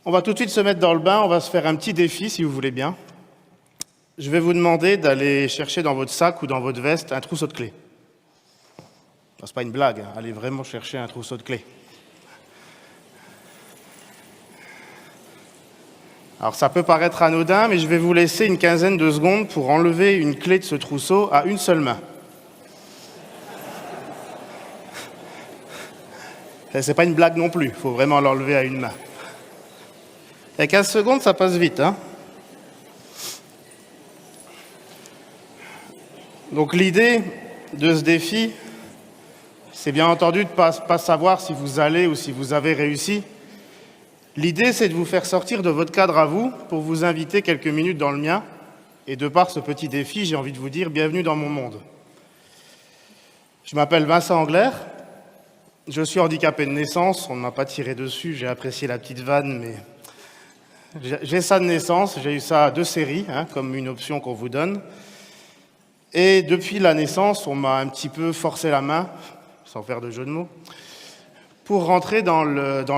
On va tout de suite se mettre dans le bain, on va se faire un petit défi si vous voulez bien. Je vais vous demander d'aller chercher dans votre sac ou dans votre veste un trousseau de clés. C'est pas une blague, hein. Allez vraiment chercher un trousseau de clés. Alors ça peut paraître anodin, mais je vais vous laisser une quinzaine de secondes pour enlever une clé de ce trousseau à une seule main. C'est pas une blague non plus, il faut vraiment l'enlever à une main. Et 15 secondes, ça passe vite, hein. Donc l'idée de ce défi, c'est bien entendu de ne pas savoir si vous allez ou si vous avez réussi. L'idée, c'est de vous faire sortir de votre cadre à vous pour vous inviter quelques minutes dans le mien. Et de par ce petit défi, j'ai envie de vous dire bienvenue dans mon monde. Je m'appelle Vincent Angler. Je suis handicapé de naissance. On ne m'a pas tiré dessus. J'ai apprécié la petite vanne, mais j'ai ça de naissance. J'ai eu ça à 2 séries, hein, comme une option qu'on vous donne. Et depuis la naissance, on m'a un petit peu forcé la main, sans faire de jeu de mots, pour rentrer dans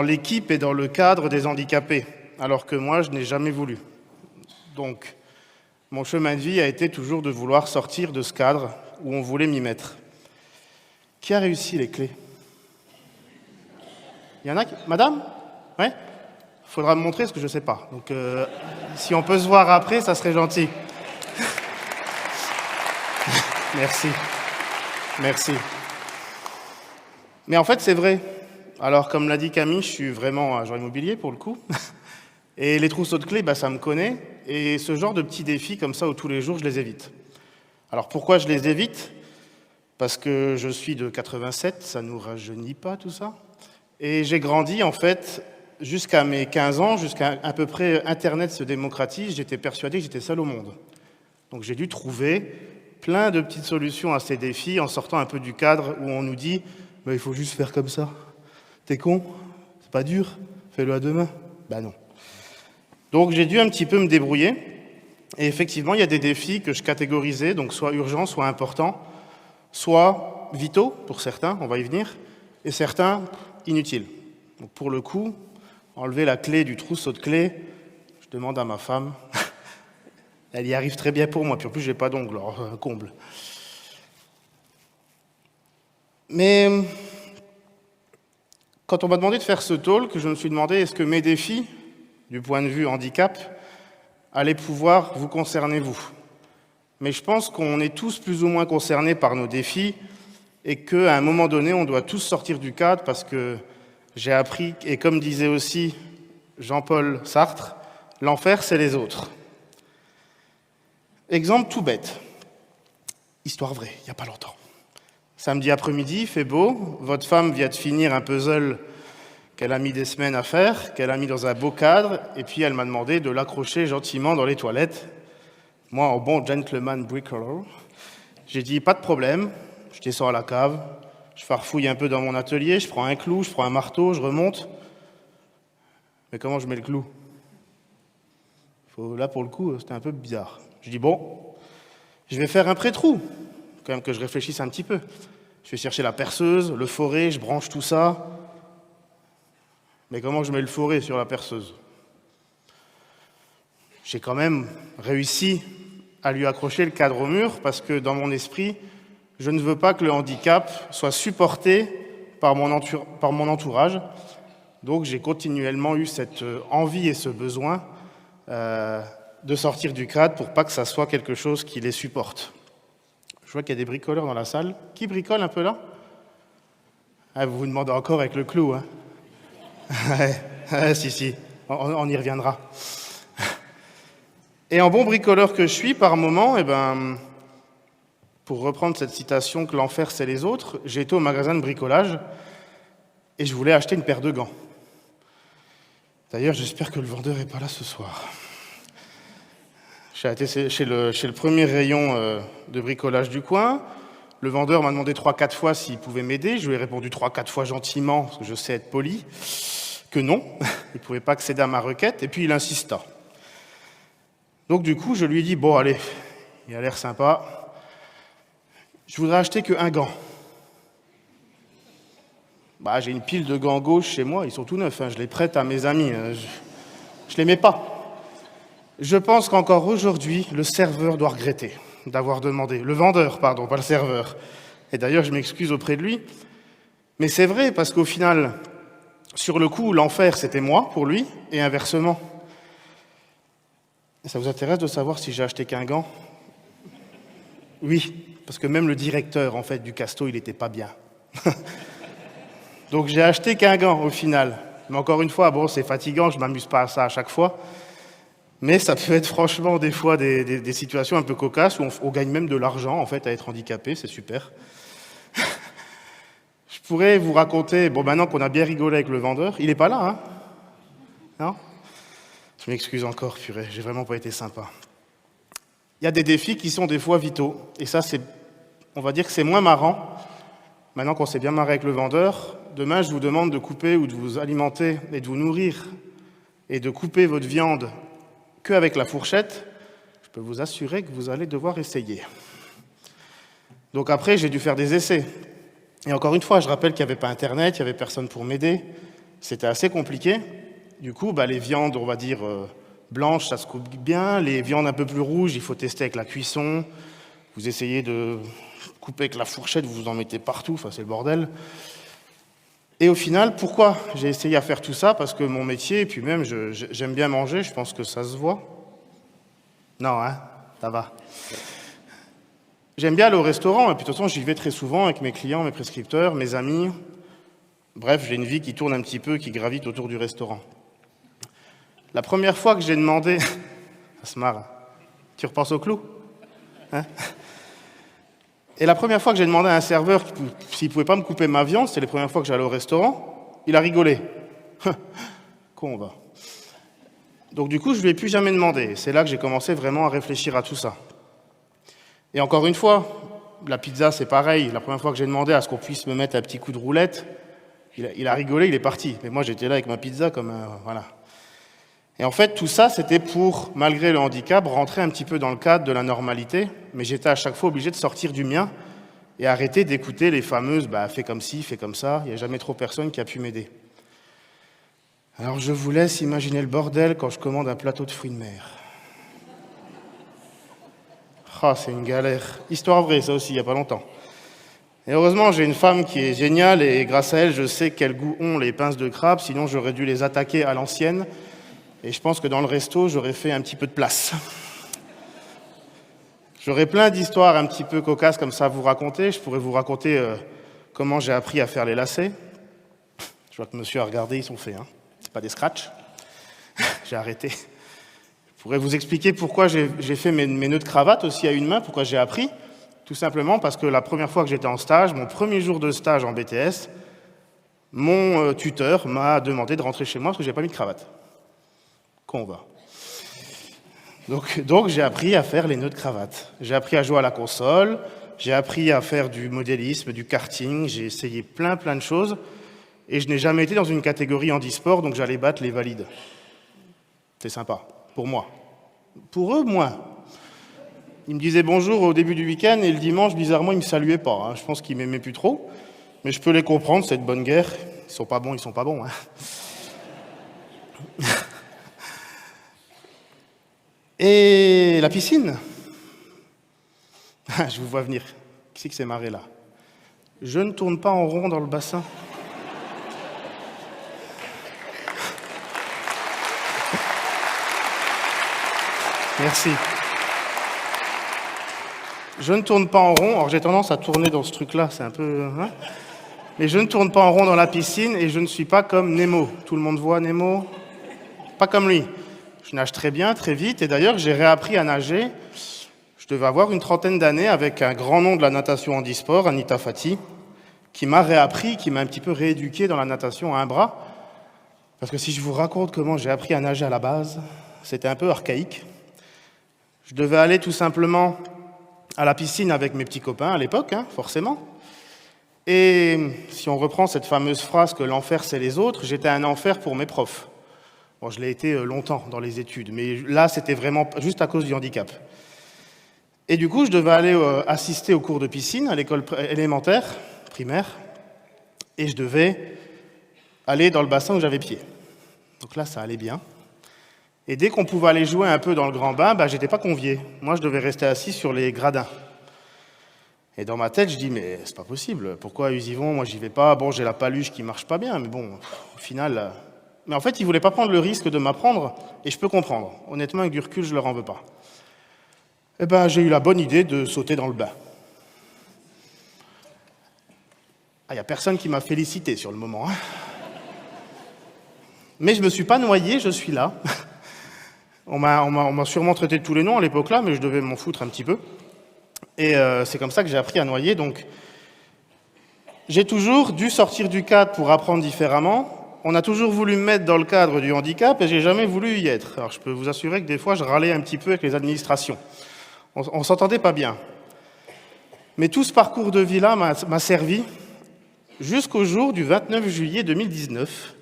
l'équipe et dans le cadre des handicapés, alors que moi, je n'ai jamais voulu. Donc, mon chemin de vie a été toujours de vouloir sortir de ce cadre où on voulait m'y mettre. Qui a réussi les clés? Il y en a qui... Madame? Ouais? Il faudra me montrer ce que je ne sais pas. Donc, si on peut se voir après, ça serait gentil. Merci. Merci. Mais en fait, c'est vrai. Alors, comme l'a dit Camille, je suis vraiment agent immobilier pour le coup. Et les trousseaux de clés, ça me connaît. Et ce genre de petits défis comme ça, où tous les jours, je les évite. Alors, pourquoi je les évite? Parce que je suis de 87, ça ne nous rajeunit pas tout ça. Et j'ai grandi, en fait, jusqu'à mes 15 ans, jusqu'à à peu près Internet se démocratise, j'étais persuadé que j'étais seul au monde. Donc, j'ai dû trouver plein de petites solutions à ces défis en sortant un peu du cadre où on nous dit « il faut juste faire comme ça. T'es con? C'est pas dur? Fais-le à 2 mains. » Non. Donc j'ai dû un petit peu me débrouiller. Et effectivement, il y a des défis que je catégorisais, donc soit urgents, soit importants, soit vitaux pour certains, on va y venir, et certains inutiles. Donc pour le coup, enlever la clé du trousseau de clés, je demande à ma femme... Elle y arrive très bien pour moi, puis en plus, j'ai pas d'ongles, alors comble. Mais quand on m'a demandé de faire ce talk, je me suis demandé est-ce que mes défis, du point de vue handicap, allaient pouvoir vous concerner vous. Mais je pense qu'on est tous plus ou moins concernés par nos défis et qu'à un moment donné, on doit tous sortir du cadre parce que j'ai appris, et comme disait aussi Jean-Paul Sartre, l'enfer, c'est les autres. Exemple tout bête, histoire vraie, il n'y a pas longtemps. Samedi après-midi, il fait beau, votre femme vient de finir un puzzle qu'elle a mis des semaines à faire, qu'elle a mis dans un beau cadre, et puis elle m'a demandé de l'accrocher gentiment dans les toilettes. Moi, en bon gentleman bricklayer, j'ai dit pas de problème, je descends à la cave, je farfouille un peu dans mon atelier, je prends un clou, je prends un marteau, je remonte. Mais comment je mets le clou? Là, pour le coup, c'était un peu bizarre. Je dis, bon, je vais faire un pré-trou, quand même que je réfléchisse un petit peu. Je vais chercher la perceuse, le forêt, je branche tout ça. Mais comment je mets le forêt sur la perceuse? J'ai quand même réussi à lui accrocher le cadre au mur, parce que dans mon esprit, je ne veux pas que le handicap soit supporté par mon entourage. Donc j'ai continuellement eu cette envie et ce besoin de sortir du cadre pour pas que ça soit quelque chose qui les supporte. Je vois qu'il y a des bricoleurs dans la salle. Qui bricole un peu là? Vous vous demandez encore avec le clou, hein? Si, on y reviendra. Et en bon bricoleur que je suis, par moment, pour reprendre cette citation que l'enfer c'est les autres, j'ai été au magasin de bricolage et je voulais acheter une paire de gants. D'ailleurs, j'espère que le vendeur n'est pas là ce soir. J'ai été chez le premier rayon de bricolage du coin. Le vendeur m'a demandé 3-4 fois s'il pouvait m'aider. Je lui ai répondu 3-4 fois gentiment, parce que je sais être poli, que non, il ne pouvait pas accéder à ma requête. Et puis il insista. Donc du coup, je lui ai dit, bon allez, il a l'air sympa. Je voudrais acheter qu'un gant. J'ai une pile de gants gauche chez moi, ils sont tout neufs, je les prête à mes amis. Je l'aimais pas. Je pense qu'encore aujourd'hui, le serveur doit regretter d'avoir demandé. Le vendeur, pardon, pas le serveur. Et d'ailleurs, je m'excuse auprès de lui. Mais c'est vrai, parce qu'au final, sur le coup, l'enfer, c'était moi, pour lui, et inversement. Ça vous intéresse de savoir si j'ai acheté qu'un gant? Oui, parce que même le directeur, en fait, du Casto, il n'était pas bien. Donc j'ai acheté qu'un gant, au final. Mais encore une fois, bon, c'est fatigant, je ne m'amuse pas à ça à chaque fois. Mais ça peut être franchement des fois des situations un peu cocasses où on gagne même de l'argent, en fait, à être handicapé, c'est super. Je pourrais vous raconter, bon, maintenant qu'on a bien rigolé avec le vendeur, il n'est pas là, hein? Non? Je m'excuse encore, purée, j'ai vraiment pas été sympa. Il y a des défis qui sont des fois vitaux, et ça, on va dire que c'est moins marrant. Maintenant qu'on s'est bien marré avec le vendeur, demain, je vous demande de couper ou de vous alimenter et de vous nourrir et de couper votre viande qu'avec la fourchette, je peux vous assurer que vous allez devoir essayer. Donc après, j'ai dû faire des essais. Et encore une fois, je rappelle qu'il n'y avait pas Internet, il n'y avait personne pour m'aider. C'était assez compliqué. Du coup, les viandes, on va dire, blanches, ça se coupe bien. Les viandes un peu plus rouges, il faut tester avec la cuisson. Vous essayez de couper avec la fourchette, vous en mettez partout, enfin c'est le bordel. Et au final, pourquoi j'ai essayé à faire tout ça? Parce que mon métier, et puis même, j'aime bien manger, je pense que ça se voit. Non, hein, ça va. J'aime bien aller au restaurant, et puis de toute façon, j'y vais très souvent avec mes clients, mes prescripteurs, mes amis. Bref, j'ai une vie qui tourne un petit peu, qui gravite autour du restaurant. La première fois que j'ai demandé... Ça se marre. Tu repenses au clou? Hein? Et la première fois que j'ai demandé à un serveur s'il ne pouvait pas me couper ma viande, c'était la première fois que j'allais au restaurant, il a rigolé. Con, va. Donc du coup, je ne lui ai plus jamais demandé. C'est là que j'ai commencé vraiment à réfléchir à tout ça. Et encore une fois, la pizza, c'est pareil. La première fois que j'ai demandé à ce qu'on puisse me mettre un petit coup de roulette, il a rigolé, il est parti. Mais moi, j'étais là avec ma pizza comme... voilà. Et en fait, tout ça, c'était pour, malgré le handicap, rentrer un petit peu dans le cadre de la normalité. Mais j'étais à chaque fois obligé de sortir du mien et arrêter d'écouter les fameuses « fais comme ci, fais comme ça ». Il n'y a jamais trop personne qui a pu m'aider. Alors je vous laisse imaginer le bordel quand je commande un plateau de fruits de mer. Ah, c'est une galère. Histoire vraie, ça aussi, il n'y a pas longtemps. Et heureusement, j'ai une femme qui est géniale et grâce à elle, je sais quel goût ont les pinces de crabe, sinon j'aurais dû les attaquer à l'ancienne. Et je pense que dans le resto, j'aurais fait un petit peu de place. J'aurais plein d'histoires un petit peu cocasses comme ça à vous raconter. Je pourrais vous raconter comment j'ai appris à faire les lacets. Je vois que monsieur a regardé, ils sont faits. Hein. C'est pas des scratchs. J'ai arrêté. Je pourrais vous expliquer pourquoi j'ai fait mes nœuds de cravate aussi à une main, pourquoi j'ai appris. Tout simplement parce que la première fois que j'étais en stage, mon premier jour de stage en BTS, mon tuteur m'a demandé de rentrer chez moi parce que je n'avais pas mis de cravate. Qu'on va. Donc j'ai appris à faire les nœuds de cravate. J'ai appris à jouer à la console, j'ai appris à faire du modélisme, du karting, j'ai essayé plein de choses et je n'ai jamais été dans une catégorie handisport, donc j'allais battre les valides. C'est sympa, pour moi. Pour eux, moins. Ils me disaient bonjour au début du week-end et le dimanche, bizarrement, ils ne me saluaient pas. Hein. Je pense qu'ils ne m'aimaient plus trop, mais je peux les comprendre, c'est de bonne guerre. Ils sont pas bons, ils sont pas bons. Hein. Et la piscine. Je vous vois venir. Qui c'est que s'est marré là? Je ne tourne pas en rond dans le bassin. Merci. Je ne tourne pas en rond. Alors j'ai tendance à tourner dans ce truc-là, c'est un peu... Hein, mais je ne tourne pas en rond dans la piscine et je ne suis pas comme Nemo. Tout le monde voit Nemo? Pas comme lui. Je nage très bien, très vite, et d'ailleurs j'ai réappris à nager, je devais avoir une 30aine d'années avec un grand nom de la natation handisport, Anita Fati, qui m'a réappris, qui m'a un petit peu rééduqué dans la natation à un bras, parce que si je vous raconte comment j'ai appris à nager à la base, c'était un peu archaïque. Je devais aller tout simplement à la piscine avec mes petits copains à l'époque, hein, forcément, et si on reprend cette fameuse phrase que l'enfer c'est les autres, j'étais un enfer pour mes profs. Bon, je l'ai été longtemps dans les études, mais là, c'était vraiment juste à cause du handicap. Et du coup, je devais aller assister aux cours de piscine à l'école élémentaire, primaire, et je devais aller dans le bassin où j'avais pied. Donc là, ça allait bien. Et dès qu'on pouvait aller jouer un peu dans le grand bain, j'étais pas convié. Moi, je devais rester assis sur les gradins. Et dans ma tête, je dis, mais c'est pas possible. Pourquoi ils y vont? Moi, j'y vais pas. Bon, j'ai la paluche qui marche pas bien, mais bon, au final... Mais en fait, ils voulaient pas prendre le risque de m'apprendre, et je peux comprendre. Honnêtement, avec du recul, je leur en veux pas. Eh ben, j'ai eu la bonne idée de sauter dans le bain. Ah, il n'y a personne qui m'a félicité sur le moment. Hein. Mais je ne me suis pas noyé, je suis là. On m'a sûrement traité de tous les noms à l'époque-là, mais je devais m'en foutre un petit peu. Et c'est comme ça que j'ai appris à noyer. Donc, j'ai toujours dû sortir du cadre pour apprendre différemment. On a toujours voulu me mettre dans le cadre du handicap et j'ai jamais voulu y être. Alors, je peux vous assurer que des fois, je râlais un petit peu avec les administrations. On s'entendait pas bien. Mais tout ce parcours de vie-là m'a servi jusqu'au jour du 29 juillet 2019,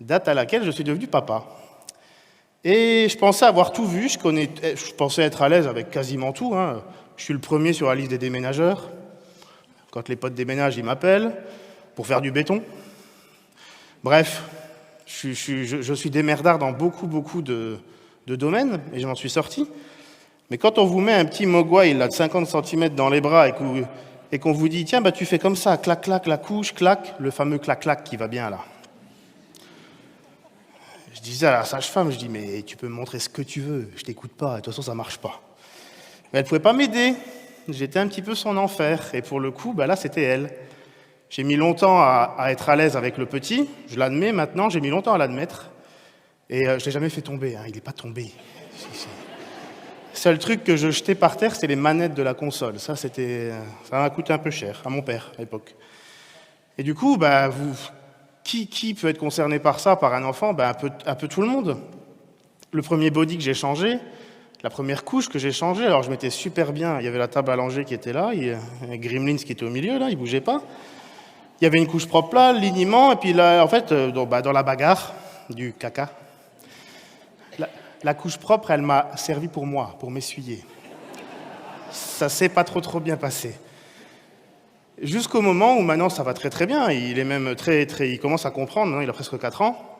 date à laquelle je suis devenu papa. Et je pensais avoir tout vu, je pensais être à l'aise avec quasiment tout. Hein. Je suis le premier sur la liste des déménageurs. Quand les potes déménagent, ils m'appellent pour faire du béton. Bref, je suis démerdard dans beaucoup de domaines, et je m'en suis sorti. Mais quand on vous met un petit mogwai là, de 50 cm dans les bras et qu'on vous dit, tiens, tu fais comme ça, clac, clac, la couche, clac, le fameux clac, clac qui va bien là. Je disais à la sage-femme, je dis, mais tu peux me montrer ce que tu veux, je t'écoute pas, de toute façon ça marche pas. Mais elle pouvait pas m'aider, j'étais un petit peu son enfer, et pour le coup, là c'était elle. J'ai mis longtemps à être à l'aise avec le petit, je l'admets maintenant, j'ai mis longtemps à l'admettre, et je l'ai jamais fait tomber, hein, il n'est pas tombé. Le seul truc que je jetais par terre, c'était les manettes de la console. Ça m'a coûté un peu cher, à mon père, à l'époque. Et du coup, qui peut être concerné par ça, par un enfant? Un peu tout le monde. Le premier body que j'ai changé, la première couche que j'ai changée, alors je m'étais super bien, il y avait la table allongée qui était là, il y avait Gremlins qui était au milieu, là, il bougeait pas. Il y avait une couche propre là, l'alignement, et puis là, en fait, dans la bagarre du caca, la couche propre, elle m'a servi pour moi, pour m'essuyer. Ça s'est pas trop bien passé. Jusqu'au moment où maintenant ça va très bien, il est même il commence à comprendre, non, il a presque 4 ans.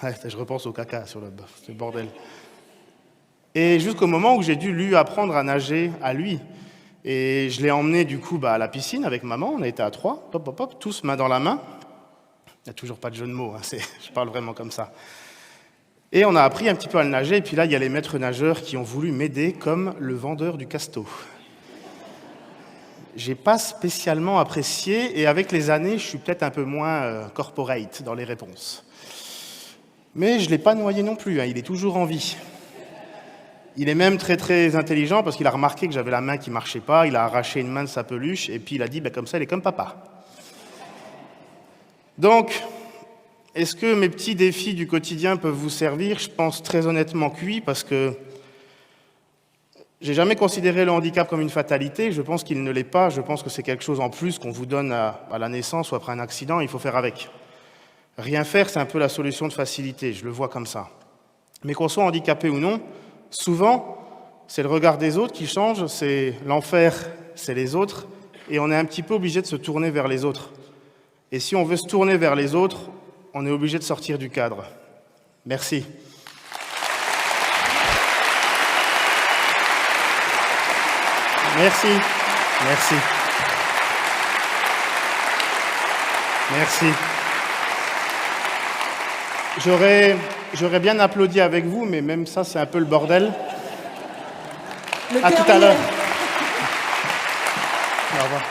Ouais, je repense au caca sur le bordel. Et jusqu'au moment où j'ai dû lui apprendre à nager à lui. Et je l'ai emmené du coup à la piscine avec maman, on a été à 3, tous main dans la main. Il n'y a toujours pas de jeu de mots, hein, je parle vraiment comme ça. Et on a appris un petit peu à le nager, et puis là, il y a les maîtres nageurs qui ont voulu m'aider comme le vendeur du casto. J'ai pas spécialement apprécié, et avec les années, je suis peut-être un peu moins corporate dans les réponses. Mais je ne l'ai pas noyé non plus, hein, il est toujours en vie. Il est même très intelligent, parce qu'il a remarqué que j'avais la main qui ne marchait pas, il a arraché une main de sa peluche, et puis il a dit, comme ça, il est comme papa. Donc... est-ce que mes petits défis du quotidien peuvent vous servir? Je pense très honnêtement que oui, parce que j'ai jamais considéré le handicap comme une fatalité. Je pense qu'il ne l'est pas. Je pense que c'est quelque chose en plus qu'on vous donne à la naissance ou après un accident. Il faut faire avec. Rien faire, c'est un peu la solution de facilité. Je le vois comme ça. Mais qu'on soit handicapé ou non, souvent, c'est le regard des autres qui change. C'est l'enfer, c'est les autres. Et on est un petit peu obligé de se tourner vers les autres. Et si on veut se tourner vers les autres, on est obligé de sortir du cadre. Merci. Merci. Merci. Merci. J'aurais bien applaudi avec vous, mais même ça, c'est un peu le bordel. À tout à l'heure. Au revoir.